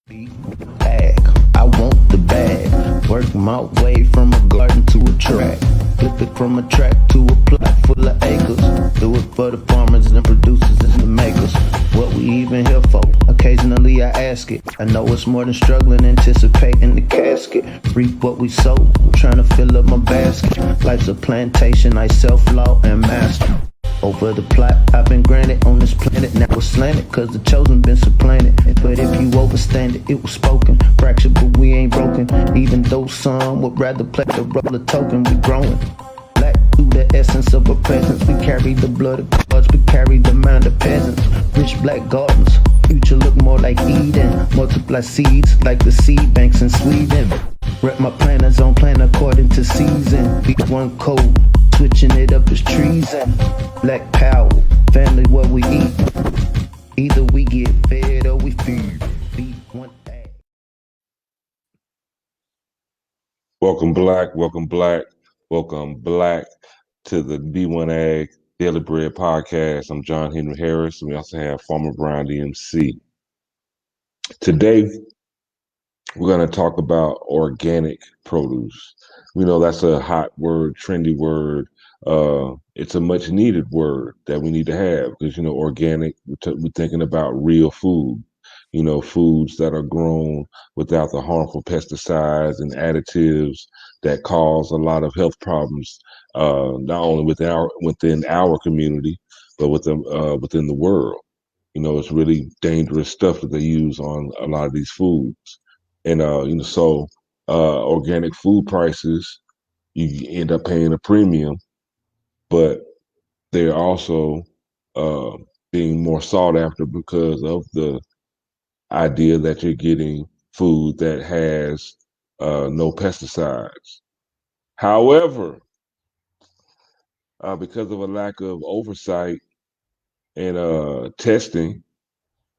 Bag, I want the bag. Work my way from a garden to a track. Flip it from a track to a plot full of acres. Do it for the farmers and producers and the makers. What we even here for? Occasionally I ask it. I know it's more than struggling, anticipating the casket. Reap what we sow, trying to fill up my basket. Life's a plantation, I self-law and master. Over the plot I've been granted on this planet. Now it's slanted, cause the chosen been supplanted. But if you overstand it, it was spoken. Fractured, but we ain't broken. Even though some would rather play the role of token, we growing. Black through the essence of our presence. We carry the blood of gods, we carry the mind of peasants. Rich black gardens, future look more like Eden. Multiply seeds like the seed banks in Sweden. Rep my planners on plan according to season. B1 code, switching it up is treason. Black power, family what we eat. Either we get fed or we feed. B1AG. Welcome black to the B1AG Daily Bread Podcast. I'm John Henry Harris, and we also have Farmer Brian DMC. Today, we're going to talk about organic produce. We know that's a hot word, trendy word. It's a much needed word that we need to have because, organic, we're thinking about real food, foods that are grown without the harmful pesticides and additives that cause a lot of health problems, not only within our community, but within the world. It's really dangerous stuff that they use on a lot of these foods. And, organic food prices, you end up paying a premium, but they're also being more sought after because of the idea that you're getting food that has no pesticides. However, because of a lack of oversight and testing,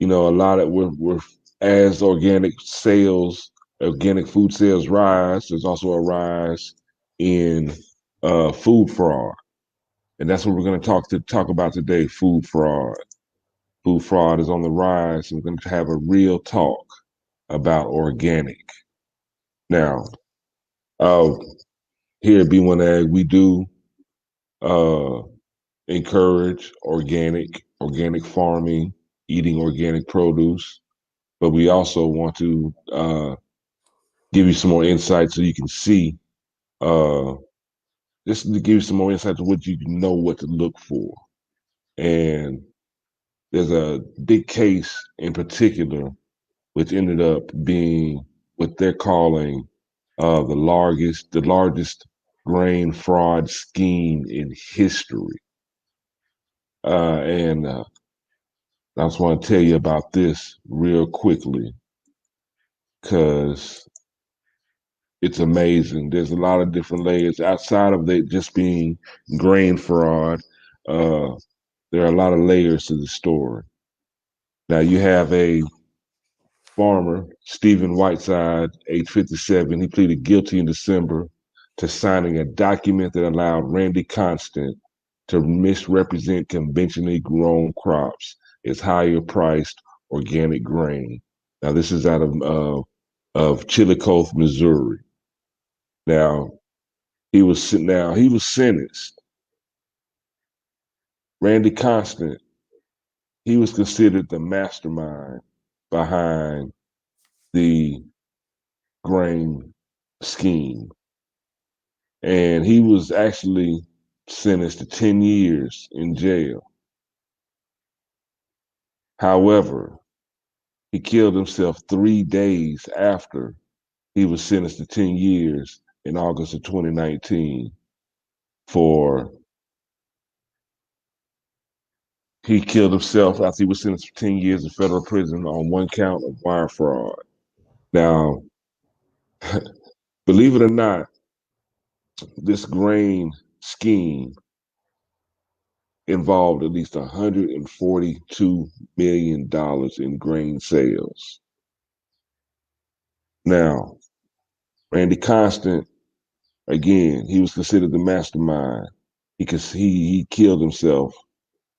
a lot of we're as organic food sales rise, there's also a rise in food fraud. And that's what we're going to talk about today, food fraud. Food fraud is on the rise. We're going to have a real talk about organic. Now, here at B1AG, we do encourage organic farming, eating organic produce, but we also want to give you some more insight so you can see, just to give you some more insight to what you know what to look for. And there's a big case in particular, which ended up being what they're calling the largest grain fraud scheme in history. And I just want to tell you about this real quickly because it's amazing. There's a lot of different layers outside of it just being grain fraud. There are a lot of layers to the story. Now you have a farmer, Stephen Whiteside, age 57. He pleaded guilty in December to signing a document that allowed Randy Constant to misrepresent conventionally grown crops as higher priced organic grain. Now this is out of Chillicothe, Missouri. Now he was sentenced. Randy Constant, he was considered the mastermind behind the grain scheme. And he was actually sentenced to 10 years in jail. However, he killed himself 3 days after he was sentenced to 10 years in August of 2019 he killed himself after he was sentenced to 10 years in federal prison on one count of wire fraud. Now, believe it or not, this grain scheme involved at least $142 million in grain sales. Now, Randy Constant, again, he was considered the mastermind. He killed himself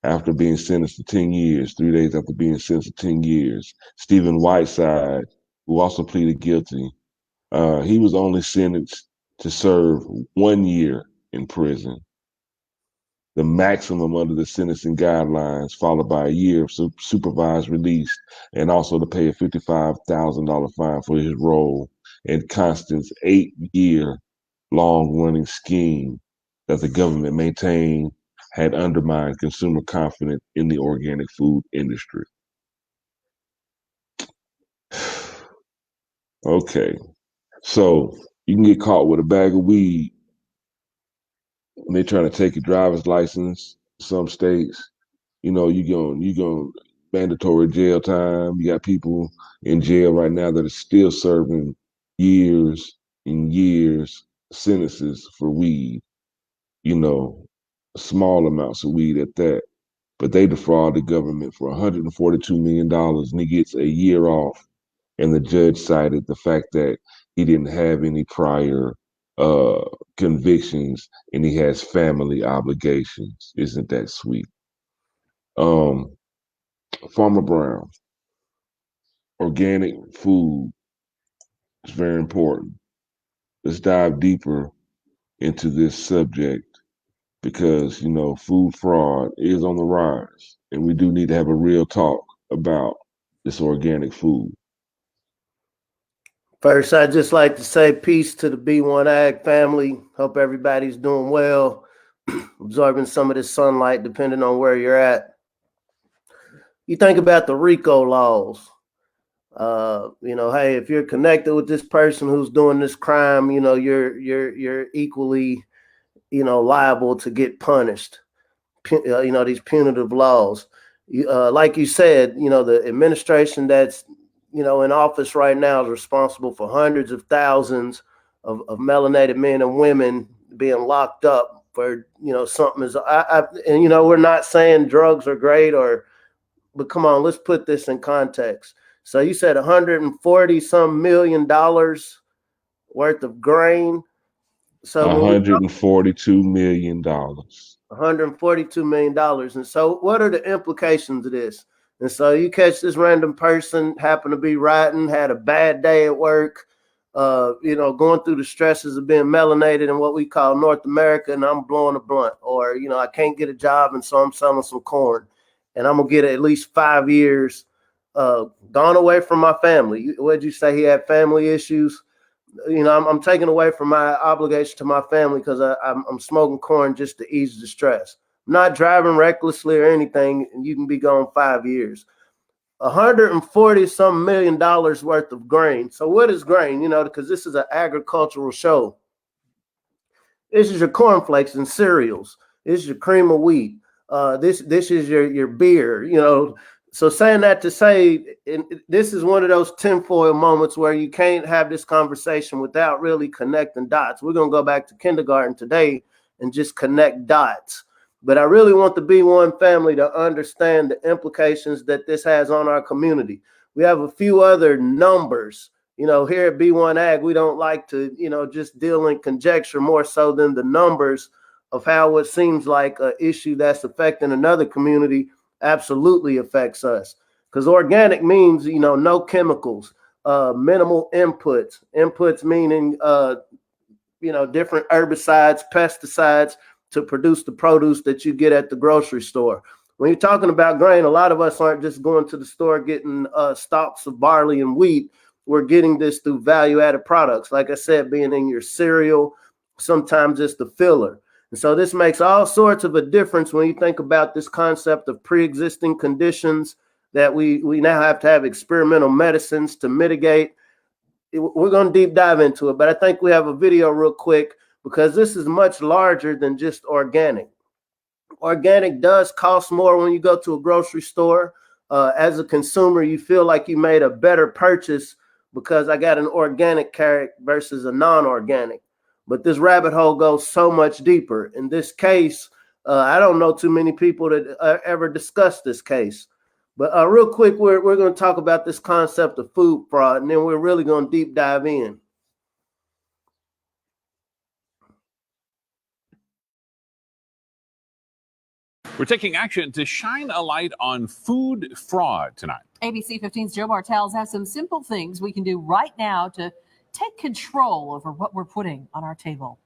after being sentenced to 10 years, 3 days after being sentenced to 10 years. Stephen Whiteside who also pleaded guilty. He was only sentenced to serve 1 year in prison, the maximum under the sentencing guidelines, followed by a year of supervised release, and also to pay a $55,000 fine for his role in Constance's 8-year long-running scheme that the government maintained had undermined consumer confidence in the organic food industry. Okay, so you can get caught with a bag of weed when they're trying to take your driver's license. Some states, you going mandatory jail time. You got people in jail right now that are still serving years and years sentences for weed. Small amounts of weed at that. But they defraud the government for $142 million, and he gets a year off. And the judge cited the fact that he didn't have any prior convictions and he has family obligations. Isn't that sweet? Farmer Brown, organic food is very important. Let's dive deeper into this subject because, food fraud is on the rise, and we do need to have a real talk about this organic food. First, I'd just like to say peace to the B1AG family. Hope everybody's doing well, absorbing some of this sunlight, depending on where you're at. You think about the RICO laws. Hey, if you're connected with this person who's doing this crime, you're equally, liable to get punished. These punitive laws. Like you said, the administration that's in office right now is responsible for hundreds of thousands of melanated men and women being locked up for, something is, we're not saying drugs are great but come on, let's put this in context. So you said $140 million worth of grain. So $142 million. $142 million. And so what are the implications of this? And so you catch this random person, happen to be riding, had a bad day at work, going through the stresses of being melanated in what we call North America, and I'm blowing a blunt. Or, I can't get a job, and so I'm selling some corn. And I'm going to get at least 5 years gone away from my family. What'd you say? He had family issues? I'm taking away from my obligation to my family because I'm smoking corn just to ease the stress. I'm not driving recklessly or anything, and you can be gone 5 years. $140 million worth of grain. So what is grain? Because this is an agricultural show. This is your cornflakes and cereals. This is your cream of wheat. This is your beer. So saying that to say, this is one of those tinfoil moments where you can't have this conversation without really connecting dots. We're going to go back to kindergarten today and just connect dots. But I really want the B1 family to understand the implications that this has on our community. We have a few other numbers. Here at B1AG, we don't like to, just deal in conjecture more so than the numbers of how it seems like an issue that's affecting another community absolutely affects us. Because organic means, no chemicals, minimal inputs meaning, different herbicides, pesticides to produce the produce that you get at the grocery store. When you're talking about grain, a lot of us aren't just going to the store getting stalks of barley and wheat. We're getting this through value-added products. Like I said, being in your cereal, sometimes it's the filler. And so this makes all sorts of a difference when you think about this concept of pre-existing conditions that we now have to have experimental medicines to mitigate. We're going to deep dive into it, but I think we have a video real quick because this is much larger than just organic. Organic does cost more when you go to a grocery store. As a consumer, you feel like you made a better purchase because I got an organic carrot versus a non-organic. But this rabbit hole goes so much deeper. In this case, I don't know too many people that ever discussed this case. But real quick, we're going to talk about this concept of food fraud, and then we're really going to deep dive in. We're taking action to shine a light on food fraud tonight. ABC 15's Joe Bartels has some simple things we can do right now to take control over what we're putting on our table.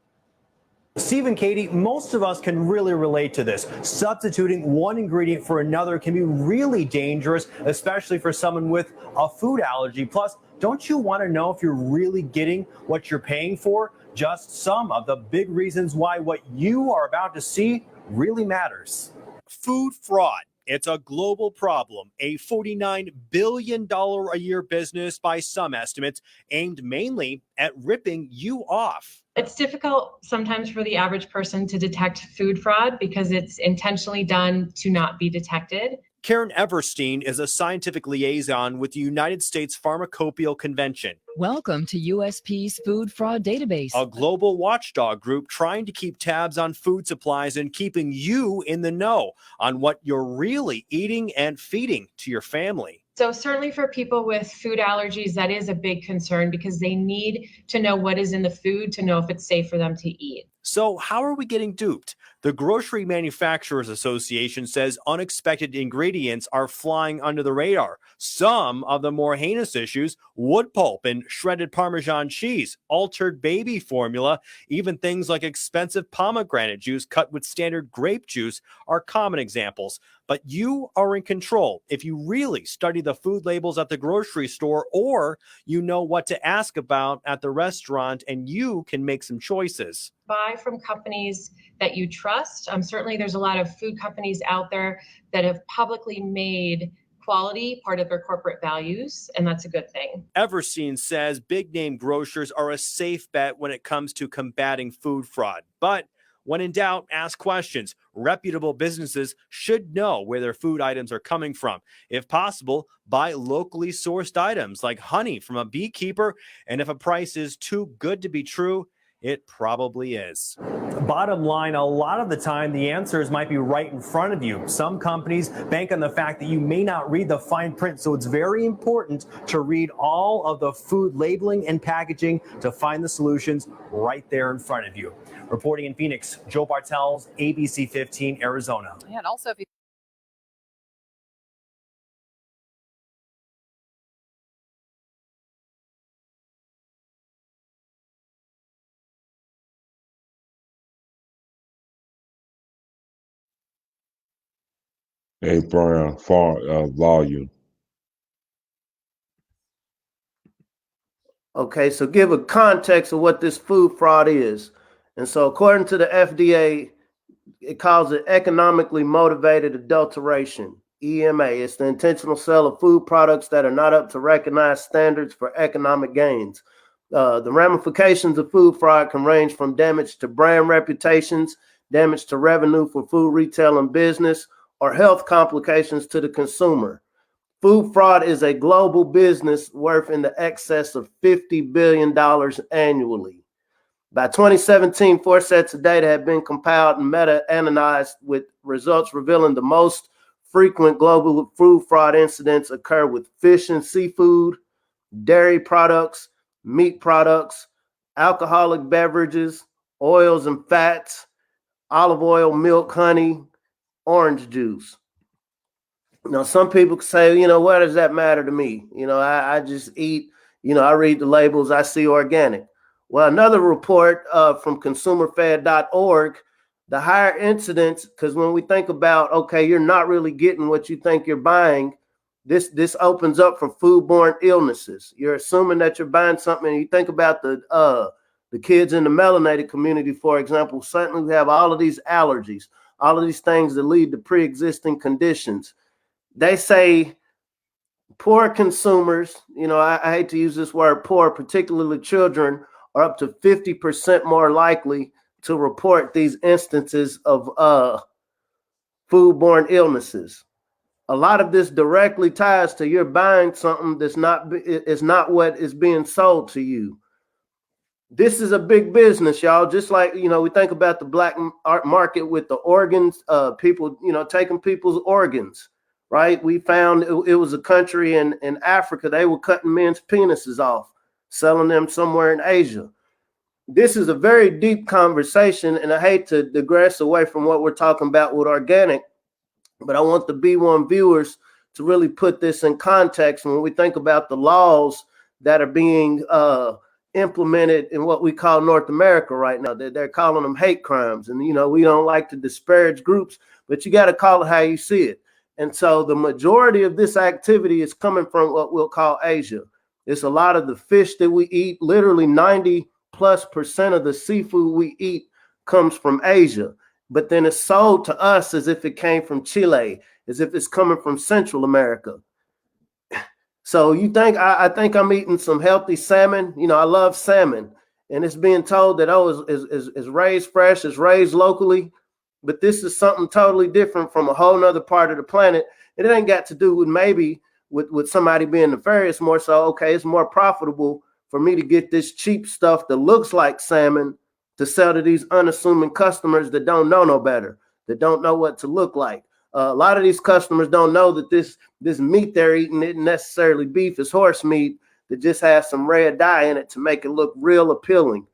Steve and Katie, most of us can really relate to this. Substituting one ingredient for another can be really dangerous, especially for someone with a food allergy. Plus, don't you want to know if you're really getting what you're paying for? Just some of the big reasons why what you are about to see really matters. Food fraud. It's a global problem, a $49 billion a year business by some estimates, aimed mainly at ripping you off. It's difficult sometimes for the average person to detect food fraud because it's intentionally done to not be detected. Karen Everstein is a scientific liaison with the United States Pharmacopeal Convention. Welcome to USP's Food Fraud Database, a global watchdog group trying to keep tabs on food supplies and keeping you in the know on what you're really eating and feeding to your family. So certainly for people with food allergies, that is a big concern because they need to know what is in the food to know if it's safe for them to eat. So how are we getting duped? The Grocery Manufacturers Association says unexpected ingredients are flying under the radar. Some of the more heinous issues, wood pulp and shredded Parmesan cheese, altered baby formula, even things like expensive pomegranate juice cut with standard grape juice are common examples. But you are in control if you really study the food labels at the grocery store, or you know what to ask about at the restaurant, and you can make some choices. Buy from companies that you trust. Certainly there's a lot of food companies out there that have publicly made quality part of their corporate values, and that's a good thing. Everstein says big name grocers are a safe bet when it comes to combating food fraud. But when in doubt, ask questions. Reputable businesses should know where their food items are coming from. If possible, buy locally sourced items like honey from a beekeeper. And if a price is too good to be true, it probably is. Bottom line, a lot of the time, the answers might be right in front of you. Some companies bank on the fact that you may not read the fine print, so it's very important to read all of the food labeling and packaging to find the solutions right there in front of you. Reporting in Phoenix, Joe Bartels, ABC 15, Arizona. Yeah, and also if you Hey, Brian, volume. Okay, so give a context of what this food fraud is. And so according to the FDA, it calls it economically motivated adulteration, EMA. It's the intentional sale of food products that are not up to recognized standards for economic gains. The ramifications of food fraud can range from damage to brand reputations, damage to revenue for food retail and business, or health complications to the consumer. Food fraud is a global business worth in the excess of $50 billion annually. By 2017, 4 sets of data have been compiled and meta-analyzed, with results revealing the most frequent global food fraud incidents occur with fish and seafood, dairy products, meat products, alcoholic beverages, oils and fats, olive oil, milk, honey, orange juice. Now, some people say, what does that matter to me? I just eat, I read the labels, I see organic. Well, another report from consumerfed.org, the higher incidence, because when we think about, okay, you're not really getting what you think you're buying, this opens up for foodborne illnesses. You're assuming that you're buying something, and you think about the kids in the melanated community, for example. Certainly we have all of these allergies, all of these things that lead to pre-existing conditions. They say poor consumers, I hate to use this word poor, particularly children, are up to 50% more likely to report these instances of foodborne illnesses. A lot of this directly ties to you're buying something that's not what is being sold to you. This is a big business, y'all. Just like, we think about the black market with the organs, people, taking people's organs, right? We found it was a country in Africa. They were cutting men's penises off, selling them somewhere in Asia. This is a very deep conversation, and I hate to digress away from what we're talking about with organic, but I want the B1 viewers to really put this in context when we think about the laws that are being implemented in what we call North America right now. They're calling them hate crimes. And, we don't like to disparage groups, but you got to call it how you see it. And so the majority of this activity is coming from what we'll call Asia. It's a lot of the fish that we eat. Literally 90+% of the seafood we eat comes from Asia. But then it's sold to us as if it came from Chile, as if it's coming from Central America. So you think I think I'm eating some healthy salmon? I love salmon, and it's being told that is raised fresh, is raised locally, but this is something totally different from a whole nother part of the planet. And it ain't got to do with maybe with somebody being nefarious. More so, okay, it's more profitable for me to get this cheap stuff that looks like salmon to sell to these unassuming customers that don't know no better, that don't know what to look like. A lot of these customers don't know that this meat they're eating isn't necessarily beef, it's horse meat that just has some red dye in it to make it look real appealing.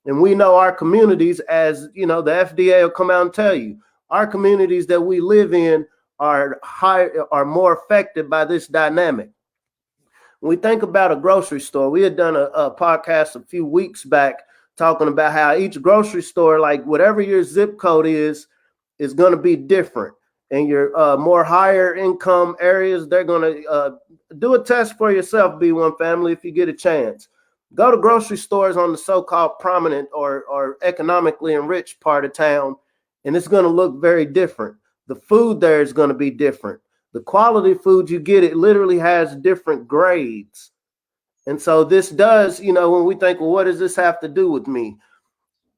And we know our communities, as the FDA will come out and tell you, our communities that we live in are more affected by this dynamic. When we think about a grocery store, we had done a podcast a few weeks back talking about how each grocery store, like whatever your zip code is going to be different. And your more higher income areas, they're going to do a test for yourself, B1 family, if you get a chance. Go to grocery stores on the so-called prominent or economically enriched part of town, and it's going to look very different. The food there is going to be different. The quality of food you get, it literally has different grades. And so this does, when we think, well, what does this have to do with me?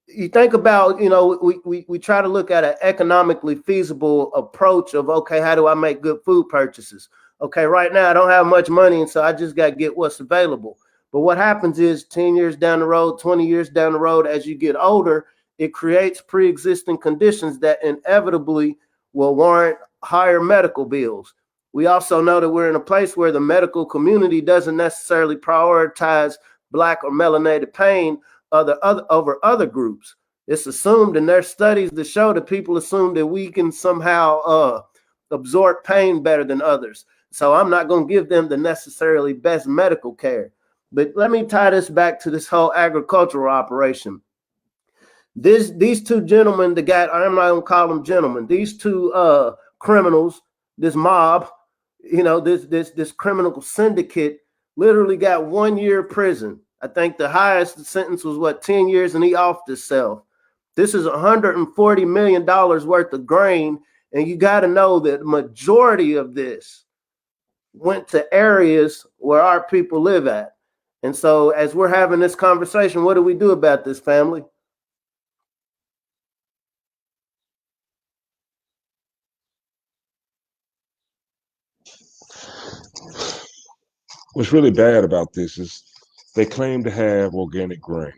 You think about, we try to look at an economically feasible approach of, okay, how do I make good food purchases? Okay, right now I don't have much money, and so I just got to get what's available. But what happens is 10 years down the road, 20 years down the road, as you get older, it creates pre-existing conditions that inevitably will warrant higher medical bills. We also know that we're in a place where the medical community doesn't necessarily prioritize Black or melanated pain over other groups. It's assumed in their studies that show that people assume that we can somehow absorb pain better than others. So I'm not going to give them the necessarily best medical care. But let me tie this back to this whole agricultural operation. These two gentlemen, I'm not going to call them gentlemen, these two criminals, this mob, this criminal syndicate literally got 1 year prison. I think the highest sentence was 10 years, and he offed himself. This is $140 million worth of grain, and you got to know that the majority of this went to areas where our people live at. And so as we're having this conversation, what do we do about this, family? What's really bad about this is they claim to have organic grain.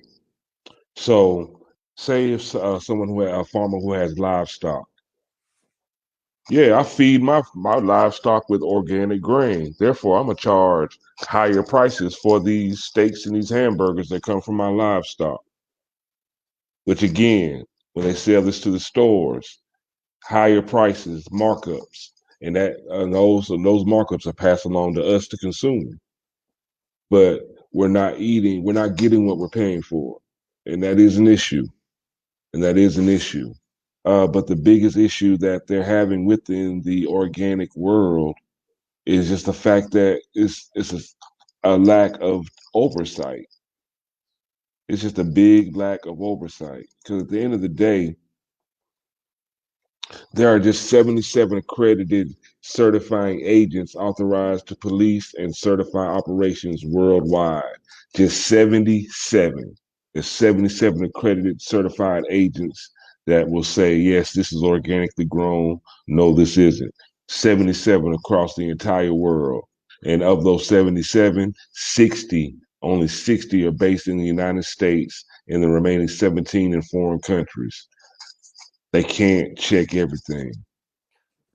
So say if a farmer who has livestock, yeah, I feed my livestock with organic grain. Therefore, I'm going to charge higher prices for these steaks and these hamburgers that come from my livestock. Which again, when they sell this to the stores, higher prices, markups, and those markups are passed along to us to consume. But we're not getting what we're paying for, and that is an issue. But the biggest issue that they're having within the organic world is just the fact that it's a lack of oversight. It's just a big lack of oversight. Because at the end of the day, there are just 77 accredited certifying agents authorized to police and certify operations worldwide. Just 77. There's 77 accredited certified agents that will say, yes, this is organically grown. No, this isn't. 77 across the entire world. And of those 77, only 60 are based in the United States, and the remaining 17 in foreign countries. They can't check everything.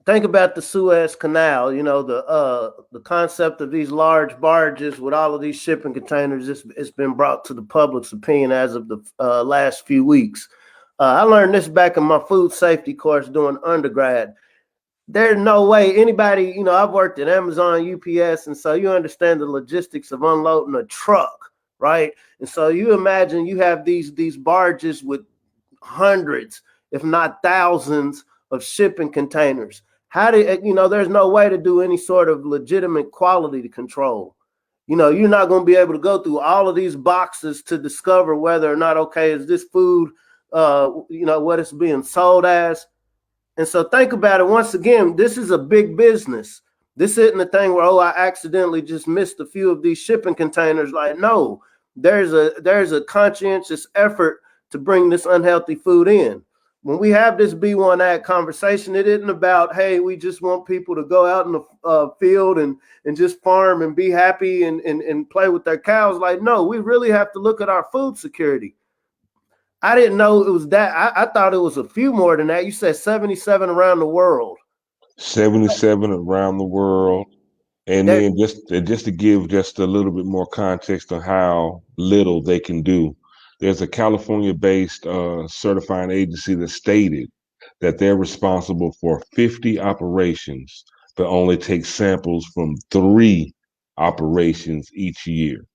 Think about the Suez Canal, the concept of these large barges with all of these shipping containers. It's been brought to the public's opinion as of the last few weeks. I learned this back in my food safety course doing undergrad. there's no way anybody, I've worked at Amazon, UPS, and so you understand the logistics of unloading a truck, right? And so you imagine you have these barges with hundreds, if not thousands, of shipping containers. How do there's no way to do any sort of legitimate quality control. You're not going to be able to go through all of these boxes to discover whether or not, okay, is this food, what it's being sold as. And so think about it. Once again, this is a big business. This isn't a thing where, I accidentally just missed a few of these shipping containers. Like, no, there's a conscientious effort to bring this unhealthy food in. When we have this B1AG conversation, it isn't about, hey, we just want people to go out in the field and just farm and be happy and play with their cows. Like, no, we really have to look at our food security. I didn't know it was that. I thought it was a few more than that. You said 77 around the world. 77 around the world. And then just to give just a little bit more context on how little they can do, there's a California-based certifying agency that stated that they're responsible for 50 operations, but only take samples from 3 operations each year.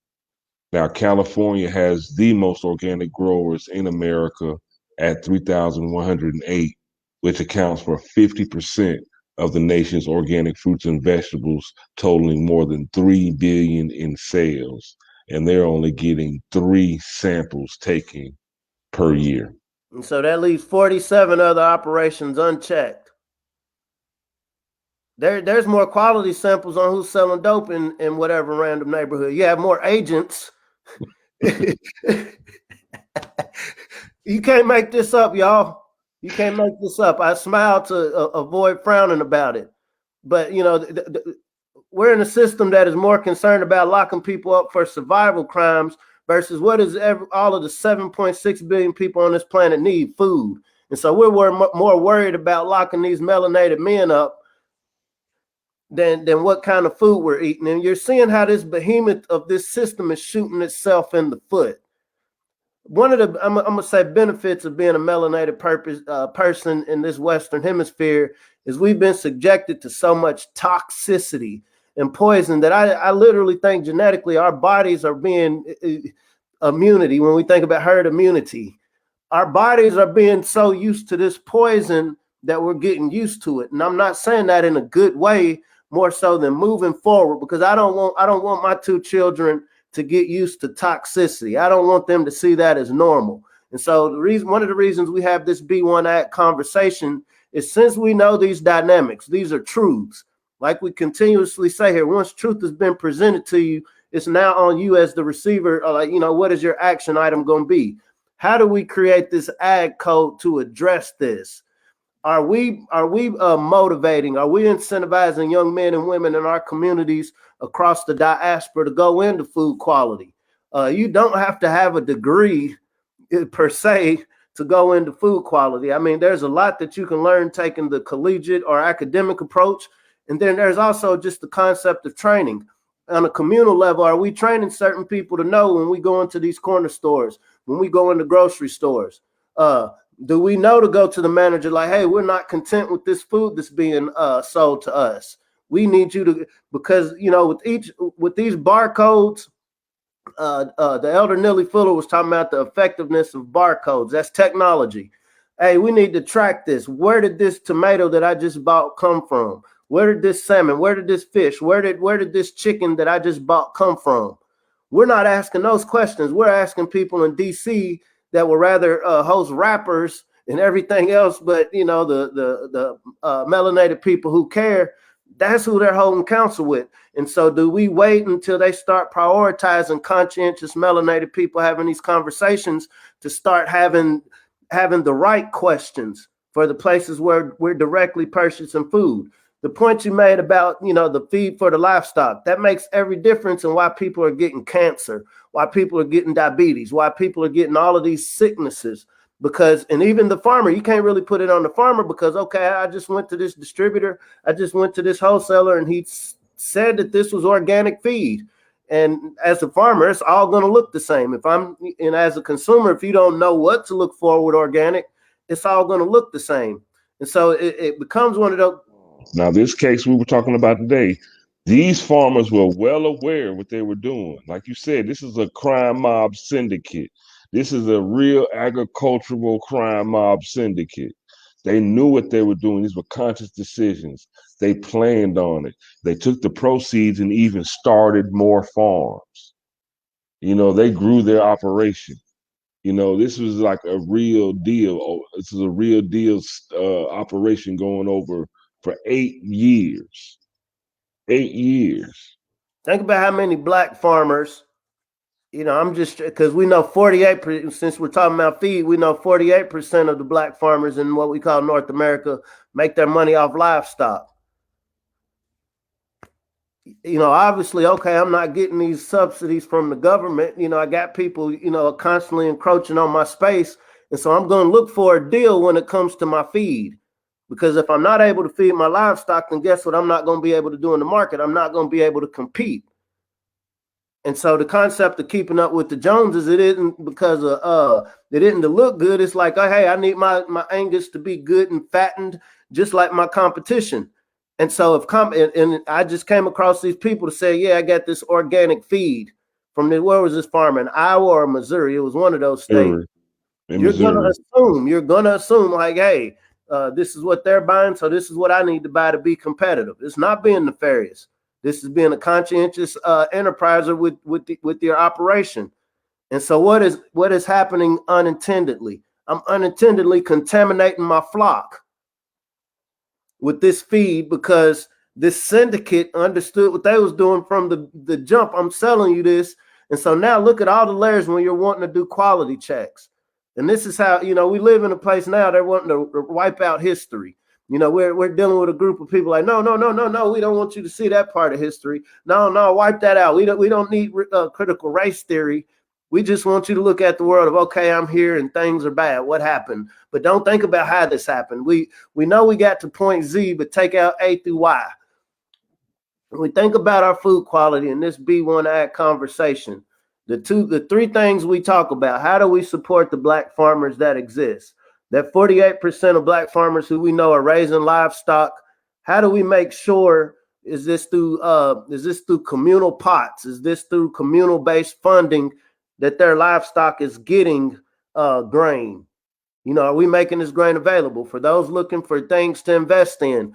Now, California has the most organic growers in America at 3,108, which accounts for 50% of the nation's organic fruits and vegetables, totaling more than $3 billion in sales. And they're only getting 3 samples taken per year. And so that leaves 47 other operations unchecked. There's more quality samples on who's selling dope in whatever random neighborhood. You have more agents. You can't make this up, y'all. You can't make this up. I smile to avoid frowning about it. But, we're in a system that is more concerned about locking people up for survival crimes versus what is all of the 7.6 billion people on this planet need: food. And so we're more worried about locking these melanated men up than what kind of food we're eating. And you're seeing how this behemoth of this system is shooting itself in the foot. One of the, I'm going to say, benefits of being a melanated person in this Western hemisphere is we've been subjected to so much toxicity and poison that I literally think genetically our bodies are being immunity. When we think about herd immunity, our bodies are being so used to this poison that we're getting used to it. And I'm not saying that in a good way, more so than moving forward, because I don't want my 2 children to get used to toxicity. I don't want them to see that as normal. And so one of the reasons we have this B1AG conversation is, since we know these dynamics, these are truths. Like we continuously say here, once truth has been presented to you, it's now on you as the receiver. What is your action item going to be? How do we create this ag code to address this? Are we motivating? Are we incentivizing young men and women in our communities across the diaspora to go into food quality? You don't have to have a degree per se to go into food quality. I mean, there's a lot that you can learn taking the collegiate or academic approach. And then there's also just the concept of training. On a communal level, are we training certain people to know when we go into these corner stores, when we go into grocery stores? Do we know to go to the manager like, hey, we're not content with this food that's being sold to us. We need you to, because, with these barcodes, the elder Nilly Fuller was talking about the effectiveness of barcodes. That's technology. Hey, we need to track this. Where did this tomato that I just bought come from? Where did this salmon? Where did this fish? Where did this chicken that I just bought come from? We're not asking those questions. We're asking people in DC that will rather host rappers and everything else, but the melanated people who care, that's who they're holding counsel with. And so do we wait until they start prioritizing conscientious melanated people having these conversations to start having the right questions for the places where we're directly purchasing food? The point you made about, the feed for the livestock, that makes every difference in why people are getting cancer, why people are getting diabetes, why people are getting all of these sicknesses. Because, and even the farmer, you can't really put it on the farmer because, okay, I just went to this distributor, I just went to this wholesaler, and he said that this was organic feed. And as a farmer, it's all going to look the same. And as a consumer, if you don't know what to look for with organic, it's all going to look the same. And so it becomes one of those. Now, this case we were talking about today, these farmers were well aware of what they were doing. Like you said, this is a crime mob syndicate. This is a real agricultural crime mob syndicate. They knew what they were doing. These were conscious decisions. They planned on it. They took the proceeds and even started more farms. You know, they grew their operation. You know, this was like a real deal. This is a real deal operation going over for 8 years. 8 years. Think about how many black farmers, you know, I'm just because we know 48%, since we're talking about feed, we know 48% of the black farmers in what we call North America make their money off livestock. You know, obviously, okay, I'm not getting these subsidies from the government. You know, I got people, you know, constantly encroaching on my space. And so I'm going to look for a deal when it comes to my feed. Because if I'm not able to feed my livestock, then guess what I'm not going to be able to do in the market? I'm not going to be able to compete. And so the concept of keeping up with the Joneses, it isn't because of it isn't to look good. It's like, oh, hey, I need my Angus to be good and fattened, just like my competition. And so and I just came across these people to say, yeah, I got this organic feed from where was this farmer, in Iowa or Missouri? It was one of those states. You're gonna assume like, hey, this is what they're buying, so this is what I need to buy to be competitive. It's not being nefarious. This is being a conscientious enterpriser with your operation. And so what is happening unintendedly? I'm unintendedly contaminating my flock with this feed because this syndicate understood what they was doing from the jump. I'm selling you this. And so now look at all the layers when you're wanting to do quality checks. And this is how, you know, we live in a place now they're wanting to wipe out history. You know, we're dealing with a group of people like, no, we don't want you to see that part of history. No, wipe that out. We don't need critical race theory. We just want you to look at the world of, okay, I'm here and things are bad. What happened? But don't think about how this happened. We know we got to point Z, but take out A through Y. When we think about our food quality in this B1AG conversation, the three things we talk about: how do we support the black farmers that exist? That 48% of black farmers who we know are raising livestock. How do we make sure? Is this through communal pots? Is this through communal-based funding that their livestock is getting grain? You know, are we making this grain available for those looking for things to invest in?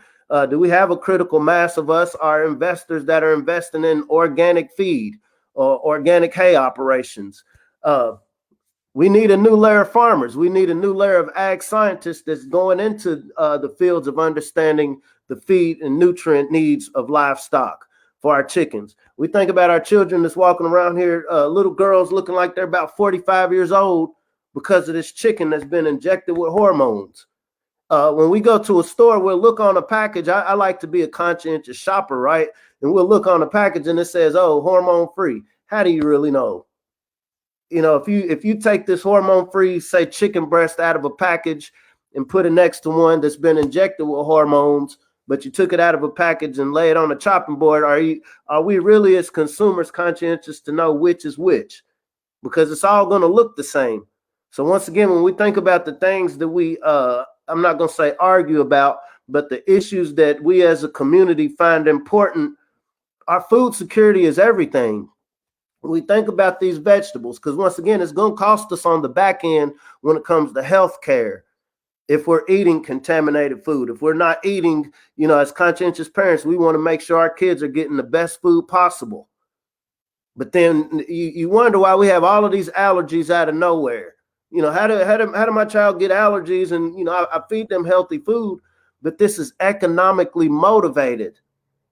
Do we have a critical mass of us, our investors that are investing in organic feed or organic hay operations? We need a new layer of farmers. We need a new layer of ag scientists that's going into the fields of understanding the feed and nutrient needs of livestock for our chickens. We think about our children that's walking around here, little girls looking like they're about 45 years old because of this chicken that's been injected with hormones. When we go to a store, we'll look on a package. I like to be a conscientious shopper, right? And we'll look on the package and it says, oh, hormone free. How do you really know? You know, if you take this hormone free, say, chicken breast out of a package and put it next to one that's been injected with hormones, but you took it out of a package and lay it on a chopping board, are we really as consumers conscientious to know which is which? Because it's all going to look the same. So once again, when we think about the things that we, I'm not going to say argue about, but the issues that we as a community find important, our food security is everything. We think about these vegetables, because once again, it's going to cost us on the back end when it comes to health care. If we're eating contaminated food, if we're not eating, you know, as conscientious parents, we want to make sure our kids are getting the best food possible. But then you wonder why we have all of these allergies out of nowhere. You know, how do my child get allergies? And, you know, I feed them healthy food, but this is economically motivated.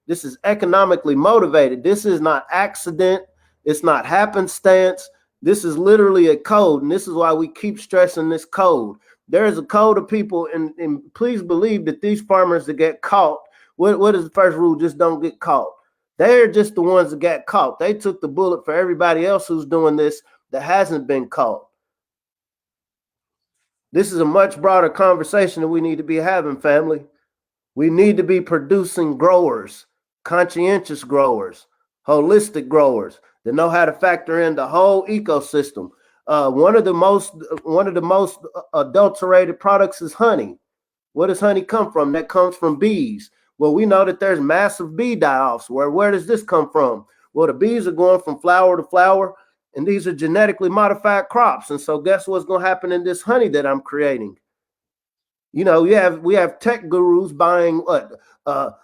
This is economically motivated. This is not accident. It's not happenstance. This is literally a code. And this is why we keep stressing this code. There is a code of people. And please believe that these farmers that get caught, what is the first rule? Just don't get caught. They're just the ones that got caught. They took the bullet for everybody else who's doing this that hasn't been caught. This is a much broader conversation that we need to be having, family. We need to be producing growers, conscientious growers, holistic growers that know how to factor in the whole ecosystem. One of the most adulterated products is honey. Where does honey come from? That comes from bees. Well, we know that there's massive bee die-offs. Where does this come from? Well, the bees are going from flower to flower, and these are genetically modified crops. And so guess what's going to happen in this honey that I'm creating? You know, we have tech gurus buying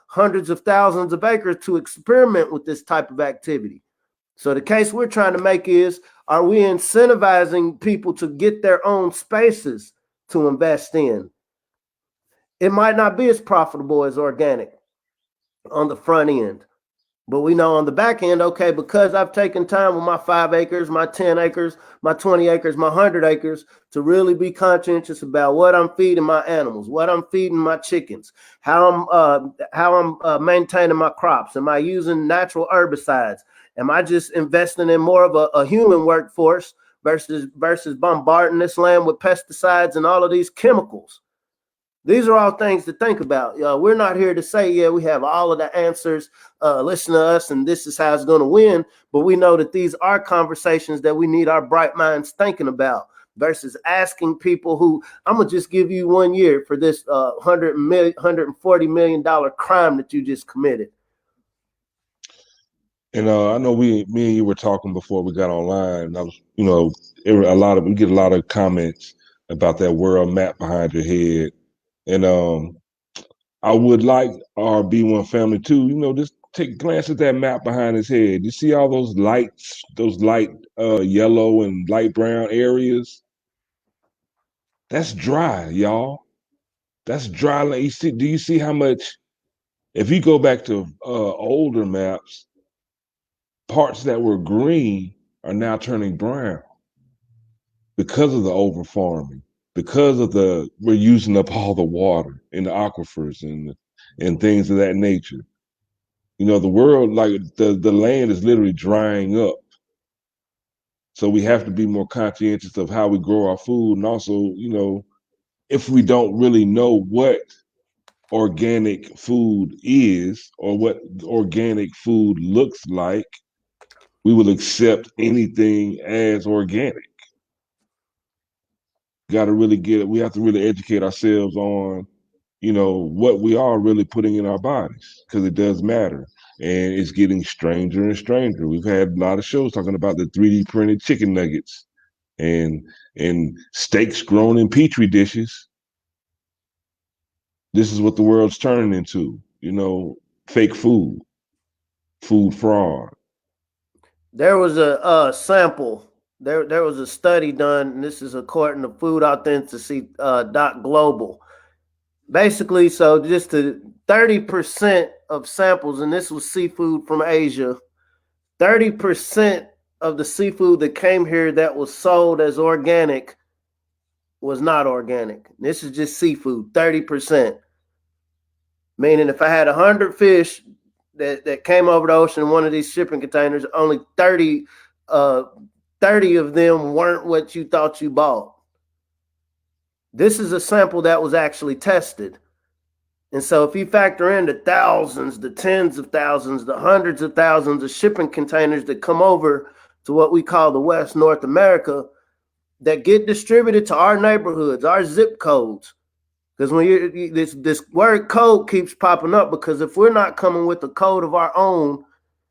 hundreds of thousands of acres to experiment with this type of activity. So the case we're trying to make is, are we incentivizing people to get their own spaces to invest in? It might not be as profitable as organic on the front end, but we know on the back end, okay, because I've taken time with my 5 acres, my 10 acres, my 20 acres, my 100 acres to really be conscientious about what I'm feeding my animals, what I'm feeding my chickens, how I'm maintaining my crops. Am I using natural herbicides? Am I just investing in more of a human workforce versus bombarding this land with pesticides and all of these chemicals? These are all things to think about. We're not here to say, yeah, we have all of the answers. Listen to us, and this is how it's going to win. But we know that these are conversations that we need our bright minds thinking about versus asking people who, I'm going to just give you 1 year for this $140 million crime that you just committed. And I know me and you were talking before we got online. And I was, we get a lot of comments about that world map behind your head. And I would like our B1 family to, just take a glance at that map behind his head. You see all those lights, those light yellow and light brown areas? That's dry, y'all. That's dry land. Do you see how much, if you go back to older maps, parts that were green are now turning brown because of the over farming, because of we're using up all the water in the aquifers and things of that nature. The world, like the land is literally drying up. So we have to be more conscientious of how we grow our food. And also, if we don't really know what organic food is or what organic food looks like, we will accept anything as organic. We have to really educate ourselves on, what we are really putting in our bodies, because it does matter. And it's getting stranger and stranger. We've had a lot of shows talking about the 3D printed chicken nuggets and steaks grown in petri dishes. This is what the world's turning into, fake food fraud. There was a sample. There was a study done, and this is according to Food Authenticity .global. Basically, so just to 30% of samples, and this was seafood from Asia, 30% of the seafood that came here that was sold as organic was not organic. This is just seafood, 30%. Meaning if I had 100 fish that came over the ocean in one of these shipping containers, only 30 of them weren't what you thought you bought. This is a sample that was actually tested. And so if you factor in the thousands, the tens of thousands, the hundreds of thousands of shipping containers that come over to what we call the West North America, that get distributed to our neighborhoods, our zip codes. Because when this word code keeps popping up, because if we're not coming with a code of our own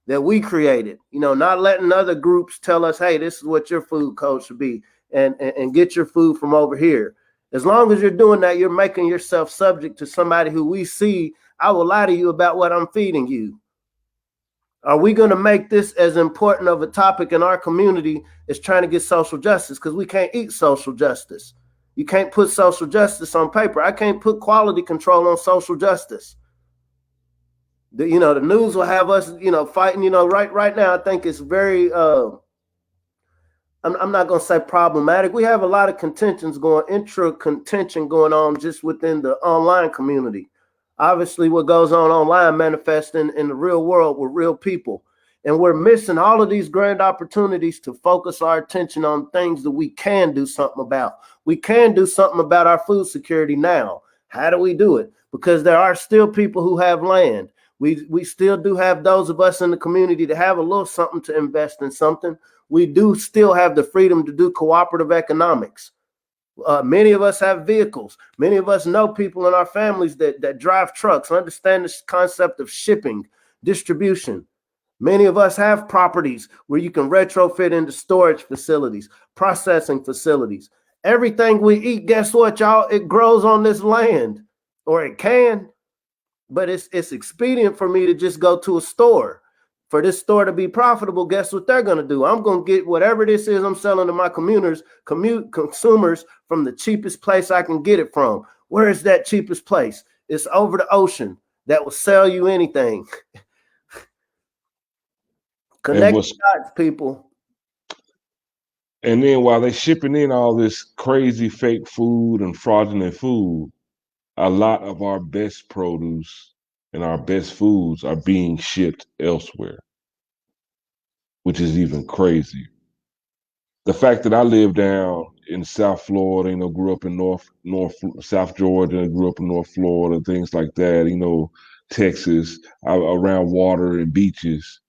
that we created, not letting other groups tell us, hey, this is what your food code should be, and get your food from over here. As long as you're doing that, you're making yourself subject to somebody who we see, I will lie to you about what I'm feeding you. Are we going to make this as important of a topic in our community as trying to get social justice? Because we can't eat social justice. You can't put social justice on paper. I can't put quality control on social justice. The news will have us, fighting, right now. I think it's very, I'm not going to say problematic. We have a lot of contention going on just within the online community. Obviously, what goes on online manifests in the real world with real people. And we're missing all of these grand opportunities to focus our attention on things that we can do something about. We can do something about our food security now. How do we do it? Because there are still people who have land. We still do have those of us in the community that have a little something to invest in something. We do still have the freedom to do cooperative economics. Many of us have vehicles. Many of us know people in our families that drive trucks, understand this concept of shipping, distribution. Many of us have properties where you can retrofit into storage facilities, processing facilities. Everything we eat, guess what, y'all? It grows on this land, or it can, but it's expedient for me to just go to a store. For this store to be profitable, guess what they're going to do? I'm going to get whatever this is I'm selling to my consumers from the cheapest place I can get it from. Where is that cheapest place? It's over the ocean. That will sell you anything. Connect the dots, people. And then while they shipping in all this crazy fake food and fraudulent food, a lot of our best produce and our best foods are being shipped elsewhere, which is even crazy. The fact that I live down in South Florida, grew up in South Georgia, grew up in North Florida, things like that, Texas, around water and beaches.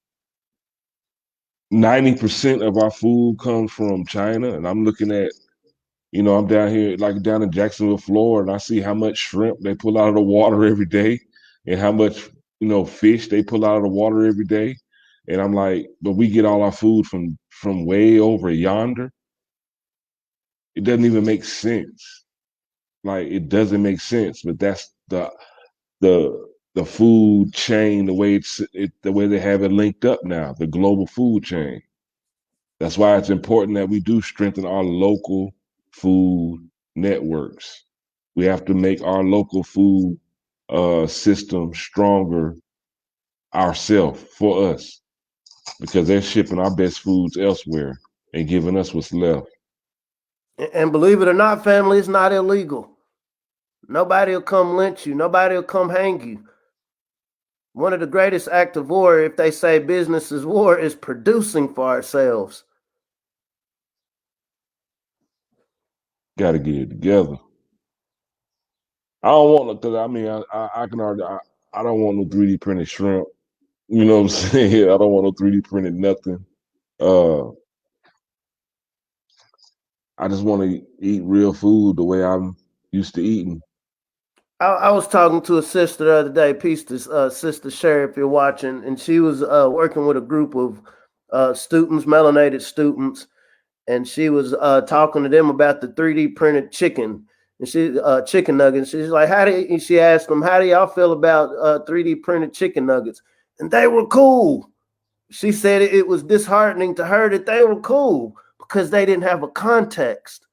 90% of our food comes from China, and I'm looking at, I'm down here, like down in Jacksonville, Florida, and I see how much shrimp they pull out of the water every day and how much, fish they pull out of the water every day. And I'm like, but we get all our food from way over yonder. It doesn't even make sense. Like, it doesn't make sense, but that's the food chain, the way they have it linked up now, the global food chain. That's why it's important that we do strengthen our local food networks. We have to make our local food system stronger ourselves, for us, because they're shipping our best foods elsewhere and giving us what's left. And believe it or not, family, it's not illegal. Nobody will come lynch you. Nobody will come hang you. One of the greatest acts of war, if they say business is war, is producing for ourselves. Got to get it together. I don't want to, because I can already, I don't want no 3D printed shrimp. You know what I'm saying? I don't want no 3D printed nothing. I just want to eat real food the way I'm used to eating. I was talking to a sister the other day, peace to Sister Sherry, if you're watching, and she was working with a group of students, melanated students, and she was talking to them about the 3D printed chicken, and chicken nuggets. She's like, she asked them, how do y'all feel about 3D printed chicken nuggets? And they were cool. She said it was disheartening to her that they were cool because they didn't have a context.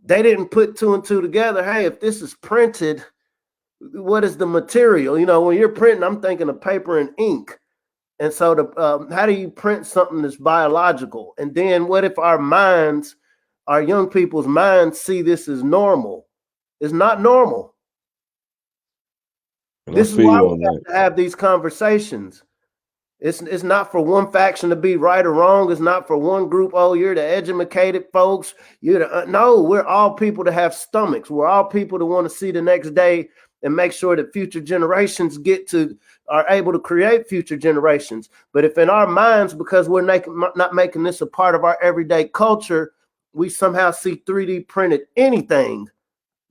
They didn't put two and two together. Hey, if this is printed, what is the material? When you're printing, I'm thinking of paper and ink. And so how do you print something that's biological? And then what if our young people's minds see this as normal? It's not normal. And this is why we have to have these conversations. It's not for one faction to be right or wrong. It's not for one group. Oh, you're the educated folks. No, we're all people to have stomachs. We're all people to want to see the next day and make sure that future generations are able to create future generations. But if in our minds, because we're not making this a part of our everyday culture, we somehow see 3D printed anything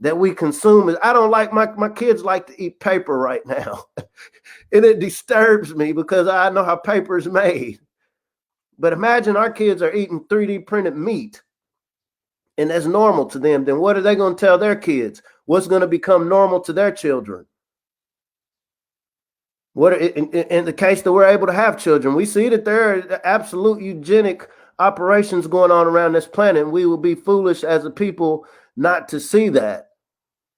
that we consume. I don't like my kids like to eat paper right now. And it disturbs me because I know how paper is made. But imagine our kids are eating 3D printed meat and that's normal to them. Then what are they going to tell their kids? What's going to become normal to their children? In the case that we're able to have children, we see that there are absolute eugenic operations going on around this planet. And we will be foolish as a people not to see that.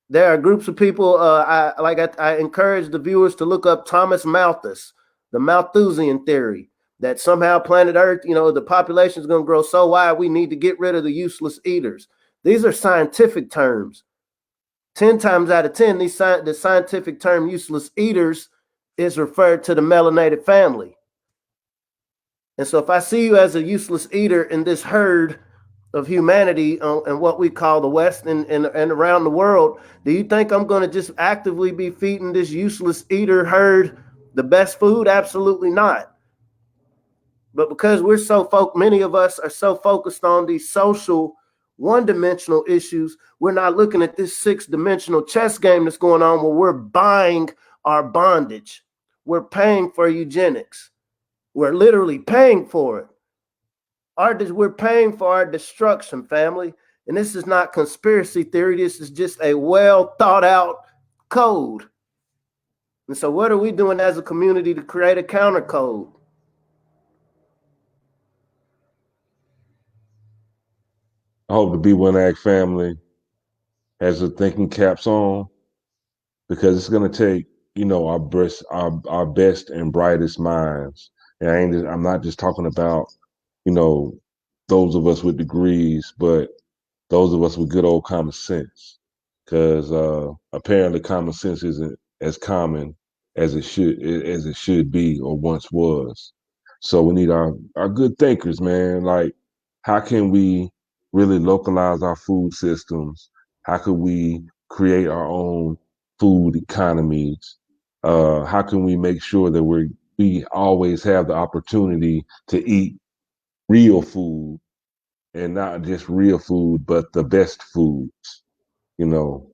There are groups of people, I encourage the viewers to look up Thomas Malthus, the Malthusian theory, that somehow planet Earth, the population is going to grow so wide, we need to get rid of the useless eaters. These are scientific terms. 10 times out of 10, the scientific term useless eaters is referred to the melanated family. And so if I see you as a useless eater in this herd of humanity and what we call the West and around the world, do you think I'm going to just actively be feeding this useless eater herd the best food? Absolutely not. But because many of us are so focused on these social one-dimensional issues. We're not looking at this six-dimensional chess game that's going on where we're buying our bondage. We're paying for eugenics. We're literally paying for it. We're paying for our destruction, family. And this is not conspiracy theory. This is just a well thought out code. And so what are we doing as a community to create a counter code? I hope the B1AG family has their thinking caps on, because it's going to take, our best and brightest minds. And I'm not just talking about, those of us with degrees, but those of us with good old common sense. Because apparently common sense isn't as common as it should be or once was. So we need our good thinkers, man. Like, how can we really localize our food systems? How could we create our own food economies? How can we make sure that we always have the opportunity to eat real food, and not just real food, but the best foods? You know,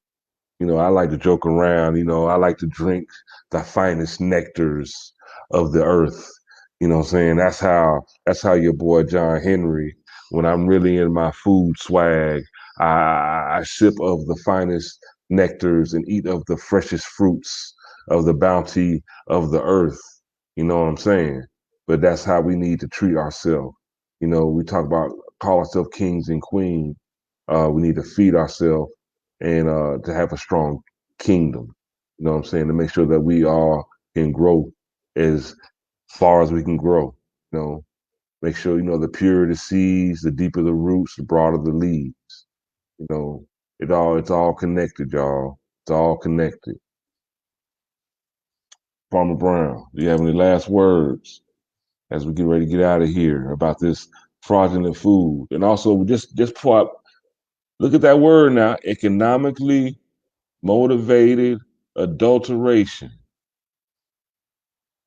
I like to joke around. I like to drink the finest nectars of the earth. You know what I'm saying? That's how your boy John Henry, when I'm really in my food swag, I sip of the finest nectars and eat of the freshest fruits of the bounty of the earth. You know what I'm saying? But that's how we need to treat ourselves. We talk about call ourselves kings and queens. We need to feed ourselves and to have a strong kingdom. You know what I'm saying? To make sure that we all can grow as far as we can grow. Make sure, the purer the seeds, the deeper the roots, the broader the leaves. It's all connected, y'all. It's all connected. Farmer Brown, do you have any last words as we get ready to get out of here about this fraudulent food? And also, just before look at that word now, economically motivated adulteration.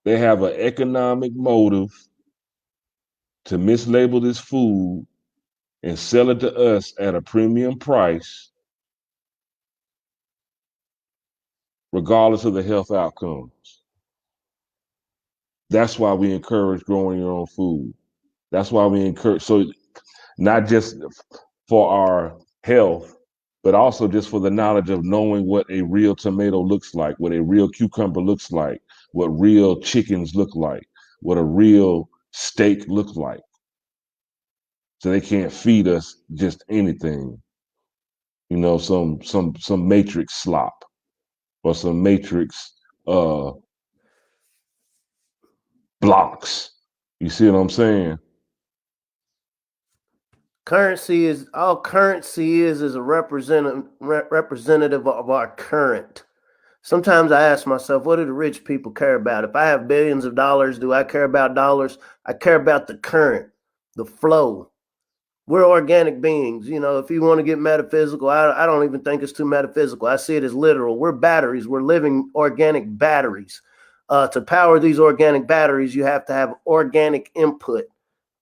They have an economic motive to mislabel this food and sell it to us at a premium price, regardless of the health outcomes. That's why we encourage growing your own food. That's why we encourage, so not just for our health, but also just for the knowledge of knowing what a real tomato looks like, what a real cucumber looks like, what real chickens look like, what a real steak looks like. So they can't feed us just anything, some matrix slop or some matrix blocks. You see what I'm saying? Currency is a representative of our current. Sometimes I ask myself, what do the rich people care about? If I have billions of dollars, do I care about dollars? I care about the current, the flow. We're organic beings. If you want to get metaphysical, I don't even think it's too metaphysical. I see it as literal. We're batteries. We're living organic batteries. To power these organic batteries, you have to have organic input,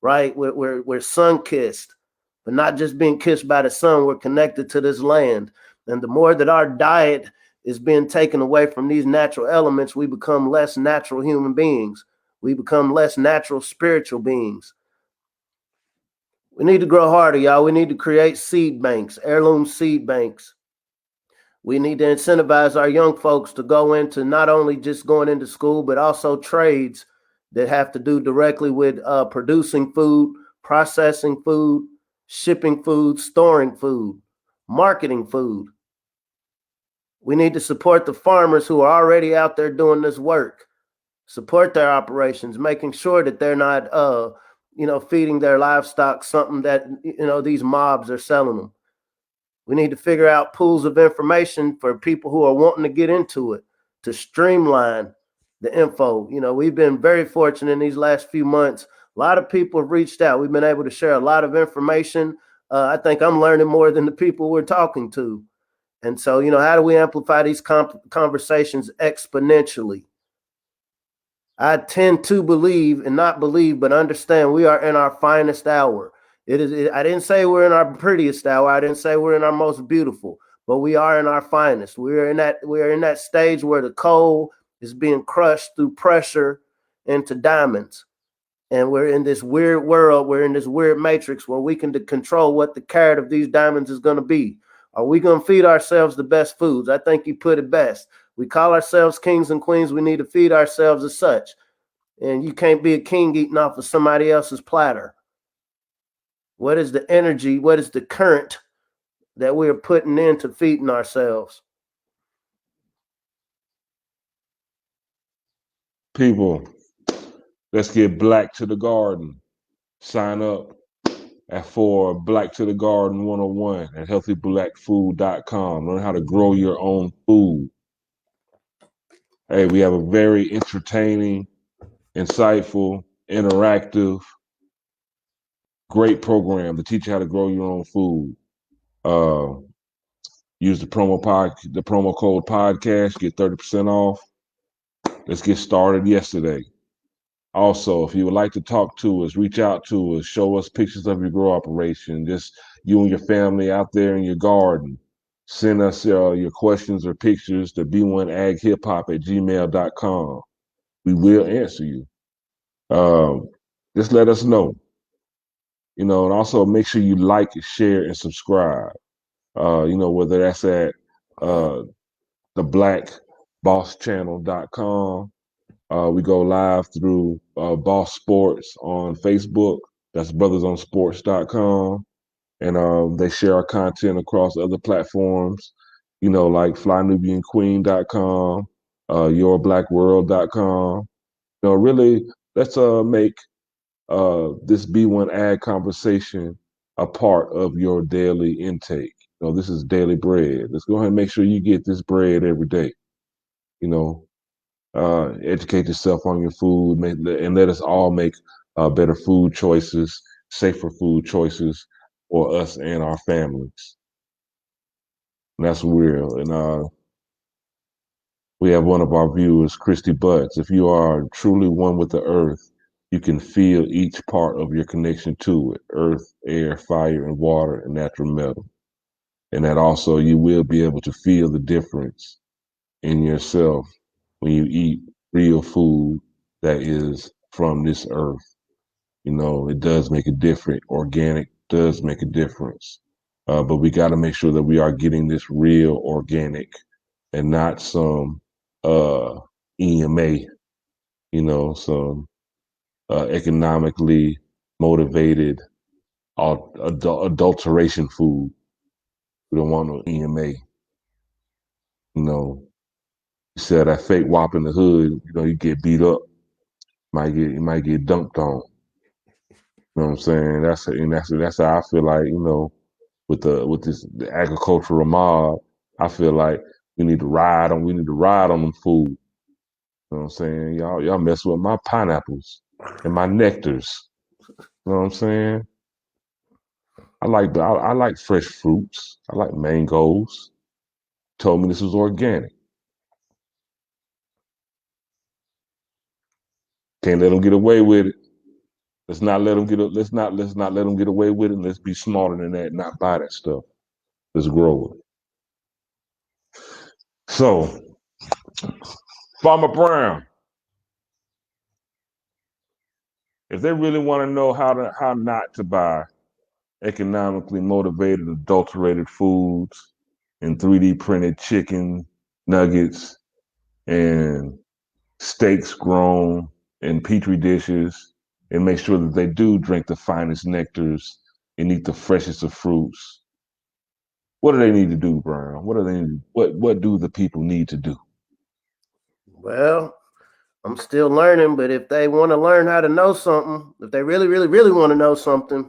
right? We're sun-kissed, but not just being kissed by the sun. We're connected to this land. And the more that our diet is being taken away from these natural elements, we become less natural human beings. We become less natural spiritual beings. We need to grow harder, y'all. We need to create seed banks, heirloom seed banks. We need to incentivize our young folks to go into not only just going into school, but also trades that have to do directly with producing food, processing food, shipping food, storing food, marketing food. We need to support the farmers who are already out there doing this work, support their operations, making sure that they're not feeding their livestock something that, these mobs are selling them. We need to figure out pools of information for people who are wanting to get into it, to streamline the info. We've been very fortunate in these last few months. A lot of people have reached out. We've been able to share a lot of information. I think I'm learning more than the people we're talking to. And so, how do we amplify these conversations exponentially? I tend to believe, and not believe, but understand we are in our finest hour. I didn't say we're in our prettiest hour. I didn't say we're in our most beautiful, but we are in our finest. We're in that stage where the coal is being crushed through pressure into diamonds. And we're in this weird world. We're in this weird matrix where we can control what the carat of these diamonds is going to be. Are we going to feed ourselves the best foods? I think you put it best. We call ourselves kings and queens. We need to feed ourselves as such. And you can't be a king eating off of somebody else's platter. What is the energy? What is the current that we're putting into feeding ourselves? People, let's get Black to the Garden. Sign up for Black to the Garden 101 at healthyblackfood.com. Learn how to grow your own food. Hey, we have a very entertaining, insightful, interactive, great program to teach you how to grow your own food. Use the promo code podcast, get 30% off. Let's get started yesterday. Also, if you would like to talk to us, reach out to us, show us pictures of your grow operation, just you and your family out there in your garden. Send us your questions or pictures to b1aghiphop@gmail.com. We will answer you. Just let us know. And also make sure you like, share, and subscribe. Whether that's at theblackbosschannel.com. We go live through Boss Sports on Facebook. That's brothersonsports.com. And they share our content across other platforms, like flynubianqueen.com, yourblackworld.com. Really, let's make this B1AG conversation a part of your daily intake. This is daily bread. Let's go ahead and make sure you get this bread every day. Educate yourself on your food, and let us all make better food choices, safer food choices for us and our families. And that's real. And we have one of our viewers, Christy Butts. If you are truly one with the earth, you can feel each part of your connection to it: earth, air, fire, and water, and natural metal. And that also you will be able to feel the difference in yourself when you eat real food that is from this earth. It does make a difference. Organic does make a difference. But we got to make sure that we are getting this real organic and not some EMA, some economically motivated adulteration food. We don't want no EMA. You sell that fake WAP in the hood, you get beat up. You might get dunked on. You know what I'm saying? That's how I feel like, with the agricultural mob, I feel like we need to ride on them food. You know what I'm saying? Y'all mess with my pineapples and my nectars. You know what I'm saying? I like fresh fruits. I like mangoes. Told me this was organic. Can't let them get away with it. Let's not let them get away with it. Let's be smarter than that. Not buy that stuff. Let's grow it. So, Farmer Brown, if they really want to know how not to buy economically motivated, adulterated foods and 3D printed chicken nuggets and steaks grown in petri dishes, and make sure that they do drink the finest nectars and eat the freshest of fruits, what do they need to do, Brown? What do the people need to do? Well, I'm still learning, but if they want to learn how to know something, if they really, really, really want to know something,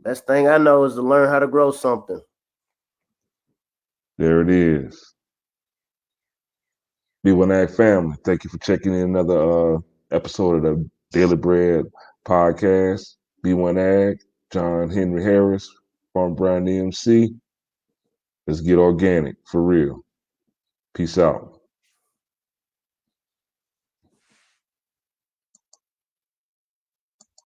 best thing I know is to learn how to grow something. There it is. B1AG family, thank you for checking in another episode of the Daily Bread podcast. B1AG, John Henry Harris, Farm Brown EMC. Let's get organic for real. Peace out.